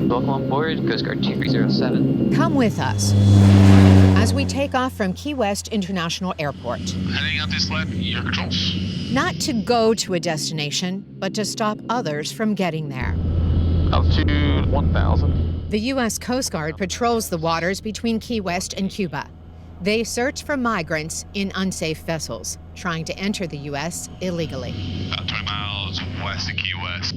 welcome on board, Coast Guard 2307. Come with us as we take off from Key West International Airport. Heading out this lap, your controls. Not to go to a destination, but to stop others from getting there. Altitude 1,000. The U.S. Coast Guard patrols the waters between Key West and Cuba. They search for migrants in unsafe vessels trying to enter the U.S. illegally. About 20 miles west of Key West.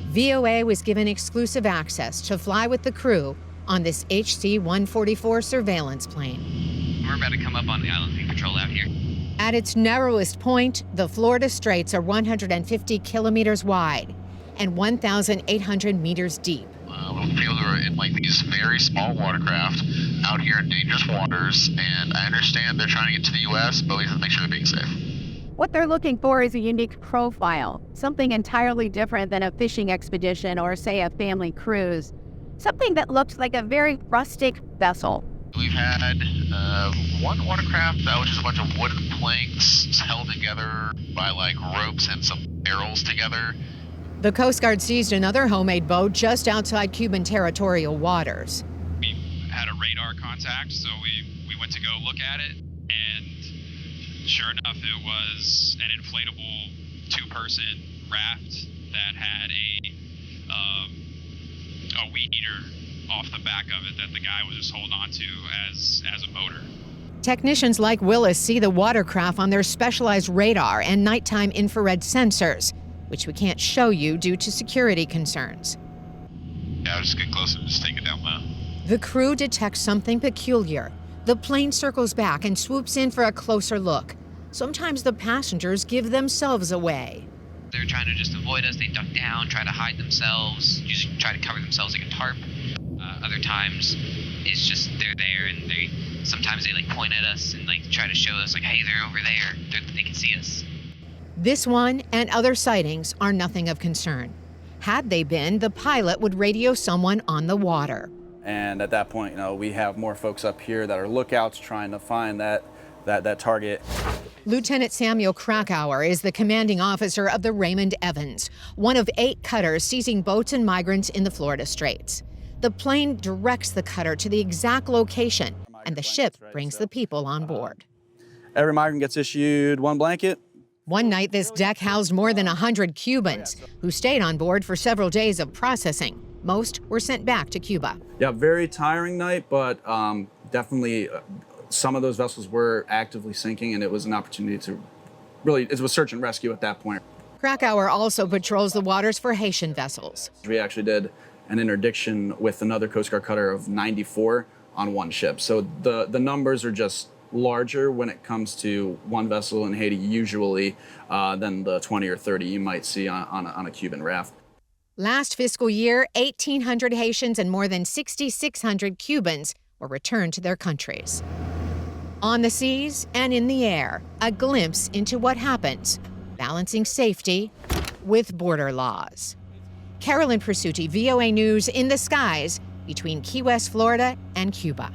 VOA was given exclusive access to fly with the crew on this HC-144 surveillance plane. We're about to come up on the island we patrol out here. At its narrowest point, the Florida Straits are 150 kilometers wide and 1,800 meters deep. We feel we're in like these very small watercraft out here in dangerous waters, and I understand they're trying to get to the U.S., but we have to make sure they're being safe. What they're looking for is a unique profile, something entirely different than a fishing expedition or, say, a family cruise. Something that looks like a very rustic vessel. We've had one watercraft that was just a bunch of wooden planks held together by like ropes and some barrels together. The Coast Guard seized another homemade boat just outside Cuban territorial waters. We had a radar contact, so we went to go look at it, and sure enough, it was an inflatable two-person raft that had a weed eater off the back of it that the guy was just holding on to as a motor. Technicians like Willis see the watercraft on their specialized radar and nighttime infrared sensors, which we can't show you due to security concerns. Yeah, I'll just get closer and just take it down low. The crew detects something peculiar. The plane circles back and swoops in for a closer look. Sometimes the passengers give themselves away. They're trying to just avoid us. They duck down, try to hide themselves, usually try to cover themselves like a tarp. Other times, it's just they're there, and sometimes they like point at us and like try to show us like, hey, they're over there. They can see us. This one and other sightings are nothing of concern. Had they been, the pilot would radio someone on the water. And at that point, we have more folks up here that are lookouts trying to find that target. Lieutenant Samuel Krakauer is the commanding officer of the Raymond Evans, one of 8 cutters seizing boats and migrants in the Florida Straits. The plane directs the cutter to the exact location, and the ship brings the people on board. Every migrant gets issued 1 blanket. One night, this deck housed more than 100 Cubans who stayed on board for several days of processing. Most were sent back to Cuba. Yeah, very tiring night, but definitely some of those vessels were actively sinking, and it was an opportunity to it was search and rescue at that point. Krakauer also patrols the waters for Haitian vessels. We actually did an interdiction with another Coast Guard cutter of 94 on one ship. So the numbers are just larger when it comes to one vessel in Haiti usually than the 20 or 30 you might see on a Cuban raft. Last fiscal year, 1,800 Haitians and more than 6,600 Cubans were returned to their countries. On the seas and in the air, a glimpse into what happens, balancing safety with border laws. Carolyn Presutti, VOA News, in the skies between Key West, Florida and Cuba.